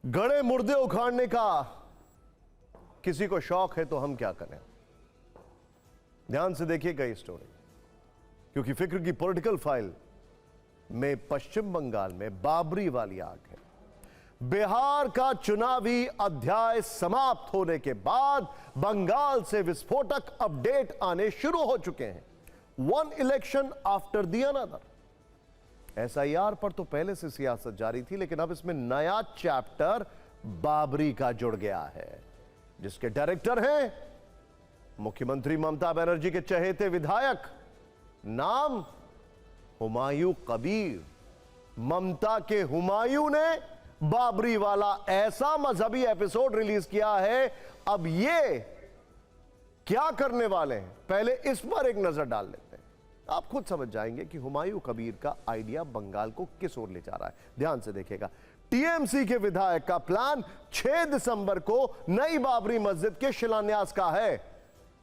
गड़े मुर्दे उखाड़ने का किसी को शौक है तो हम क्या करें। ध्यान से देखिएगा ये स्टोरी, क्योंकि फिक्र की पॉलिटिकल फाइल में पश्चिम बंगाल में बाबरी वाली आग है। बिहार का चुनावी अध्याय समाप्त होने के बाद बंगाल से विस्फोटक अपडेट आने शुरू हो चुके हैं। One election after the another. SIR पर तो पहले से सियासत जारी थी, लेकिन अब इसमें नया चैप्टर बाबरी का जुड़ गया है, जिसके डायरेक्टर हैं मुख्यमंत्री ममता बनर्जी के चहेते विधायक, नाम हुमायूं कबीर। ममता के हुमायूं ने बाबरी वाला ऐसा मजहबी एपिसोड रिलीज किया है। अब ये क्या करने वाले हैं, पहले इस पर एक नजर डाल लेते हैं। आप खुद समझ जाएंगे कि हुमायूं कबीर का आइडिया बंगाल को किस ओर ले जा रहा है। ध्यान से देखिएगा। टीएमसी के विधायक का प्लान 6 दिसंबर को नई बाबरी मस्जिद के शिलान्यास का है।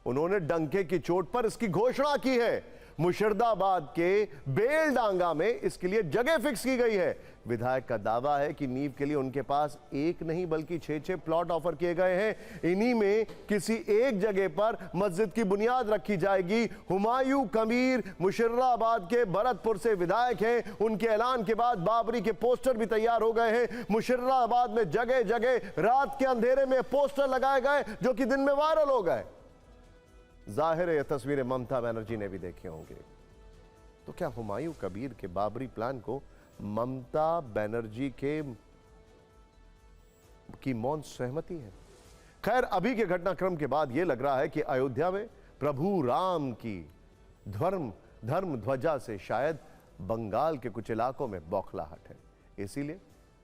उन्होंने डंके की चोट पर इसकी घोषणा की है। मुर्शिदाबाद के बेलडांगा में इसके लिए जगह फिक्स की गई है। विधायक का दावा है कि नींव के लिए उनके पास एक नहीं बल्कि 6 प्लॉट ऑफर किए गए हैं। इन्हीं में किसी एक जगह पर मस्जिद की बुनियाद रखी जाएगी। हुमायूं कबीर मुर्शिदाबाद के भरतपुर से विधायक हैं। उनके ऐलान के बाद बाबरी के पोस्टर भी तैयार हो गए हैं। मुर्शिदाबाद में जगह जगह रात के अंधेरे में पोस्टर लगाए गए जो कि दिन में वायरल हो गए। जाहिर है यह तस्वीरें ममता बनर्जी ने भी देखी होंगी। तो क्या हुमायूं कबीर के बाबरी प्लान को ममता बनर्जी की मौन सहमति है? खैर, अभी के घटनाक्रम के बाद यह लग रहा है कि अयोध्या में प्रभु राम की धर्म ध्वजा से शायद बंगाल के कुछ इलाकों में बौखलाहट है। इसीलिए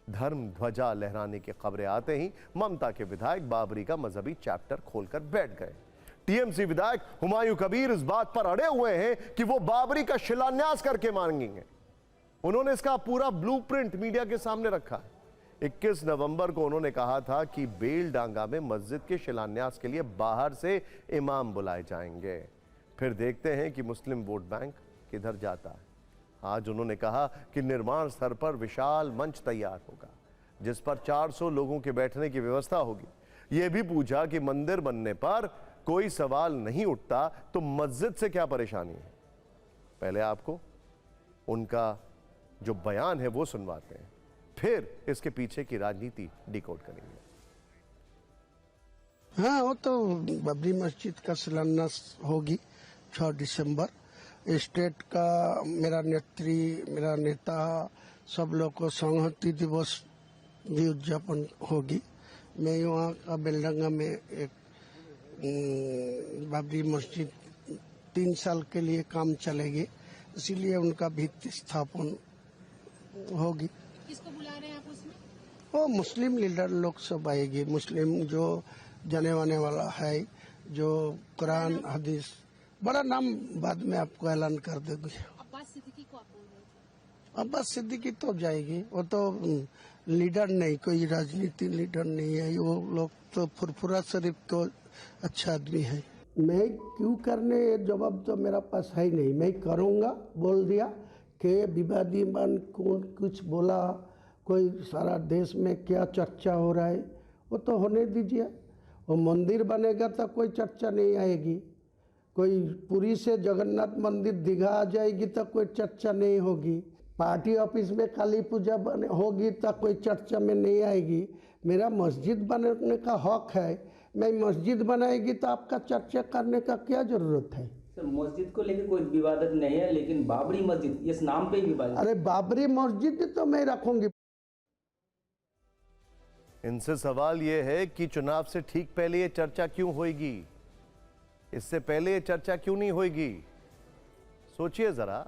धर्म ध्वजा लहराने की खबरें आते ही ममता के विधायक बाबरी का मजहबी चैप्टर खोलकर बैठ गए। टीएमसी विधायक हुमायूं कबीर इस बात पर अड़े हुए हैं कि वो बाबरी का शिलान्यास करके मांगेंगे। उन्होंने इसका पूरा ब्लूप्रिंट मीडिया के सामने रखा है। 21 नवंबर को उन्होंने कहा था कि बेलडांगा में मस्जिद के शिलान्यास के लिए बाहर से इमाम बुलाए जाएंगे। फिर देखते हैं कि मुस्लिम वोट बैंक किधर जाता है। आज उन्होंने कहा कि निर्माण स्तर पर विशाल मंच तैयार होगा, जिस पर 400 लोगों के बैठने की व्यवस्था होगी। यह भी पूछा कि मंदिर बनने पर कोई सवाल नहीं उठता तो मस्जिद से क्या परेशानी है। पहले आपको उनका जो बयान है वो सुनवाते हैं, फिर इसके पीछे की राजनीति डिकोड करेंगे। हाँ, वो तो बाबरी मस्जिद का शिलान्यास होगी 6 दिसंबर। स्टेट का मेरा नेता सब लोग को संहति दिवस भी उद्यापन होगी। मैं वहाँ का बेलडंगा में एक बाबरी मस्जिद 3 साल के लिए काम चलेगी, इसीलिए उनका भित्ति स्थापन होगी। किसको बुला रहे हैं आप उसमें? वो मुस्लिम लीडर लोग सब आएगी। मुस्लिम जो जाने वाने वाला है, जो कुरान हदीस, बड़ा नाम बाद में आपको ऐलान कर देगी। अब्बास सिद्दीकी को आप बोल रहे थे? अब्बास सिद्दीकी तो जाएगी। वो तो लीडर नहीं, कोई राजनीति लीडर नहीं है। वो लोग तो फुरफुरा शरीफ तो अच्छा आदमी है। मैं क्यों करने, ये जवाब तो मेरा पास है नहीं। मैं करूँगा बोल दिया कि विवादी मन कौन कुछ बोला, कोई सारा देश में क्या चर्चा हो रहा है वो तो होने दीजिए। वो मंदिर बनेगा तो कोई चर्चा नहीं आएगी। कोई पुरी से जगन्नाथ मंदिर दीघा आ जाएगी तो कोई चर्चा नहीं होगी। पार्टी ऑफिस में काली पूजा होगी तो कोई चर्चा में नहीं आएगी। मेरा मस्जिद बनाने का हक है। मैं मस्जिद बनाएगी तो आपका चर्चा करने का क्या जरूरत है? सर, मस्जिद को लेकर कोई विवाद नहीं है, लेकिन बाबरी मस्जिद इस नाम पे ही विवाद। अरे बाबरी मस्जिद तो मैं रखूंगी। इनसे सवाल यह है कि चुनाव से ठीक पहले यह चर्चा क्यों होगी? इससे पहले यह चर्चा क्यों नहीं होगी? सोचिए जरा।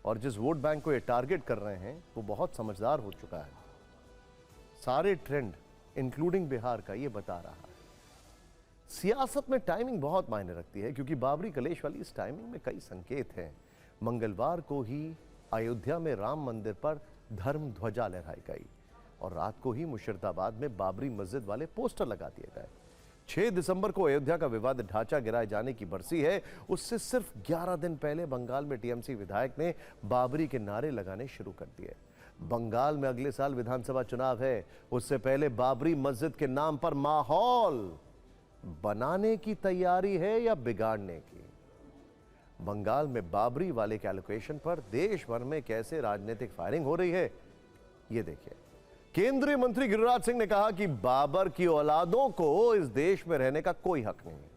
और जिस वोट बैंक को ये टारगेट कर रहे हैं वो बहुत समझदार हो चुका है। सारे ट्रेंड इंक्लूडिंग बिहार का ये बता रहा है। सियासत में टाइमिंग बहुत मायने रखती है, क्योंकि बाबरी कलेश वाली इस टाइमिंग में कई संकेत हैं। मंगलवार को ही अयोध्या में राम मंदिर पर धर्म ध्वजा लहराई गई और रात को ही मुर्शिदाबाद में बाबरी मस्जिद वाले पोस्टर लगा दिए गए। 6 दिसंबर को अयोध्या का विवादित ढांचा गिराए जाने की बरसी है। उससे सिर्फ 11 दिन पहले बंगाल में टीएमसी विधायक ने बाबरी के नारे लगाने शुरू कर दिए। बंगाल में अगले साल विधानसभा चुनाव है, उससे पहले बाबरी मस्जिद के नाम पर माहौल बनाने की तैयारी है या बिगाड़ने की? बंगाल में बाबरी वाले के एलोकेशन पर देश भर में कैसे राजनीतिक फायरिंग हो रही है, यह देखिए। केंद्रीय मंत्री गिरिराज सिंह ने कहा कि बाबर की औलादों को इस देश में रहने का कोई हक नहीं है,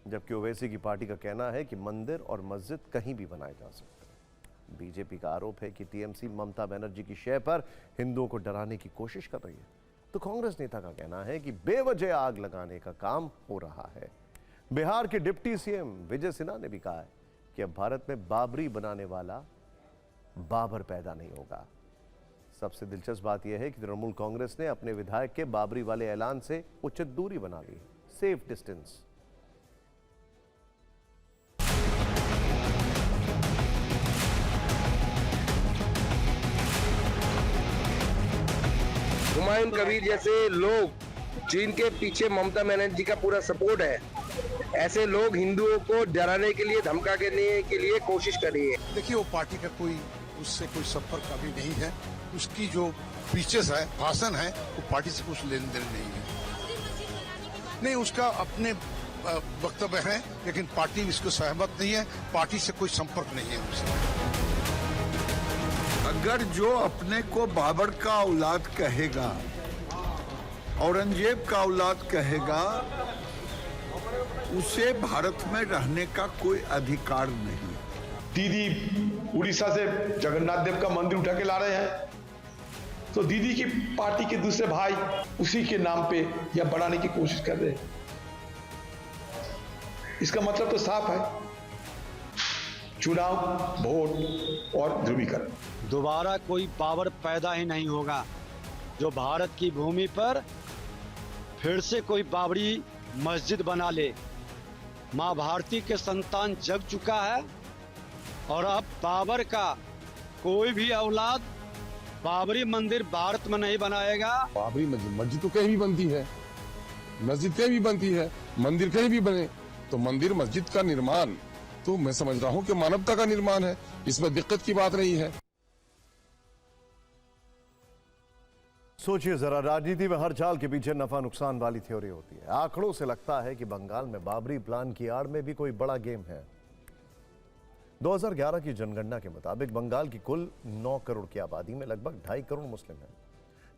जबकि ओवैसी की पार्टी का कहना है कि मंदिर और मस्जिद कहीं भी बनाए जा सकते हैं। बीजेपी का आरोप है कि टीएमसी ममता बनर्जी की शय पर हिंदुओं को डराने की कोशिश कर रही है, तो कांग्रेस नेता का कहना है कि बेवजह आग लगाने का काम हो रहा है। बिहार के डिप्टी सीएम विजय सिन्हा ने भी कहा है कि अब भारत में बाबरी बनाने वाला बाबर पैदा नहीं होगा। सबसे दिलचस्प बात यह है कि तृणमूल कांग्रेस ने अपने विधायक के बाबरी वाले ऐलान से उचित दूरी बना ली, सेफ डिस्टेंस। हुमायूं कबीर जैसे लोग जिनके पीछे ममता बनर्जी का पूरा सपोर्ट है, ऐसे लोग हिंदुओं को डराने के लिए, धमकाने के लिए कोशिश कर रही है। देखिए, वो पार्टी का कोई उससे कोई संपर्क अभी नहीं है। उसकी जो स्पीचेस है, भाषण है, वो पार्टी से कुछ लेन देन नहीं है। नहीं, उसका अपने वक्तव्य है, लेकिन पार्टी इसको सहमत नहीं है। पार्टी से कोई संपर्क नहीं है उससे। अगर जो अपने को बाबर का औलाद कहेगा, औरंगजेब का औलाद कहेगा, उसे भारत में रहने का कोई अधिकार नहीं। दीदी उड़ीसा से जगन्नाथ देव का मंदिर उठा के ला रहे हैं, तो दीदी की पार्टी के दूसरे भाई उसी के नाम पे या बढ़ाने की कोशिश कर रहे हैं। इसका मतलब तो साफ है, चुनाव, वोट और ध्रुवीकरण। दोबारा कोई बाबर पैदा ही नहीं होगा जो भारत की भूमि पर फिर से कोई बाबरी मस्जिद बना ले। माँ भारती के संतान जग चुका है और अब बाबर का कोई भी औलाद बाबरी मंदिर भारत में नहीं बनाएगा। बाबरी मस्जिद तो कहीं भी बनती है, मस्जिद कहीं भी बनती है, मंदिर कहीं भी बने, तो मंदिर मस्जिद का निर्माण तो मैं समझ रहा हूँ कि मानवता का निर्माण है, इसमें दिक्कत की बात नहीं है। सोचिए जरा, राजनीति में हर चाल के पीछे नफा नुकसान वाली थ्योरी होती है। आंकड़ों से लगता है कि बंगाल में बाबरी प्लान की आड़ में भी कोई बड़ा गेम है। 2011 की जनगणना के मुताबिक बंगाल की कुल 9 करोड़ की आबादी में लगभग 2.5 करोड़ मुस्लिम हैं,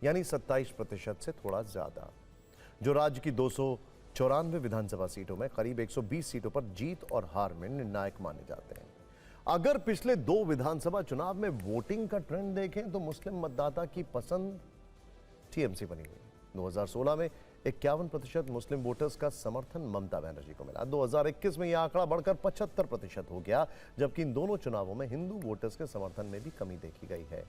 यानी 27% से थोड़ा ज्यादा, जो राज्य की 294 विधानसभा सीटों में करीब 120 सीटों पर जीत और हार में निर्णायक माने जाते हैं। अगर पिछले 2 विधानसभा चुनाव में वोटिंग का ट्रेंड देखें तो मुस्लिम मतदाता की पसंद टीएमसी बनी हुई। 2016 में 51% मुस्लिम वोटर्स का समर्थन ममता बनर्जी को मिला। 2021 में यह आंकड़ा बढ़कर 75% हो गया, जबकि इन दोनों चुनावों में हिंदू वोटर्स के समर्थन में भी कमी देखी गई है।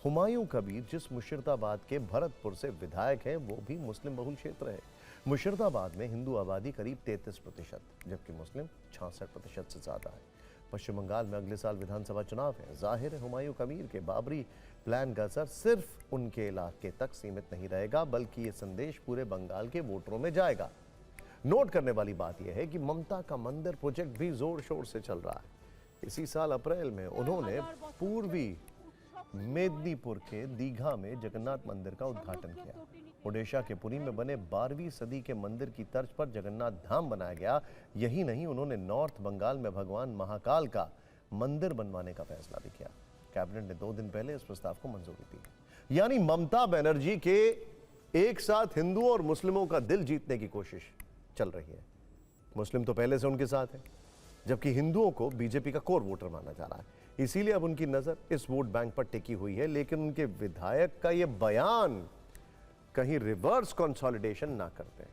हुमायूं कबीर जिस मुशीरदाबाद के भरतपुर से विधायक हैं, वो भी मुस्लिम बहुल क्षेत्र है। मुशीरदाबाद में हिंदू आबादी करीब 33%, जबकि मुस्लिम 66% से ज्यादा है। पश्चिम बंगाल में अगले साल विधानसभा चुनाव है। जाहिर है हुमायूं कबीर के बाबरी प्लान का असर सिर्फ उनके इलाके तक सीमित नहीं रहेगा, बल्कि ये संदेश पूरे बंगाल के वोटरों में जाएगा। नोट करने वाली बात यह है कि ममता का मंदिर प्रोजेक्ट भी जोर शोर से चल रहा है। इसी साल अप्रैल में उन्होंने पूर्वी मेदिनीपुर के दीघा में जगन्नाथ मंदिर का उद्घाटन किया। ओडिशा के पुरी में बने 12वीं सदी के मंदिर की तर्ज पर जगन्नाथ धाम बनाया गया। यही नहीं, उन्होंने नॉर्थ बंगाल में भगवान महाकाल का मंदिर बनवाने का फैसला भी किया। कैबिनेट ने 2 दिन पहले इस प्रस्ताव को मंजूरी दी। यानी ममता बनर्जी के एक साथ हिंदुओं और मुस्लिमों का दिल जीतने की कोशिश चल रही है। मुस्लिम तो पहले से उनके साथ है, जबकि हिंदुओं को बीजेपी का कोर वोटर माना जा रहा है। इसीलिए अब उनकी नजर इस वोट बैंक पर टिकी हुई है। लेकिन उनके विधायक का यह बयान कहीं रिवर्स कंसोलिडेशन ना करते हैं।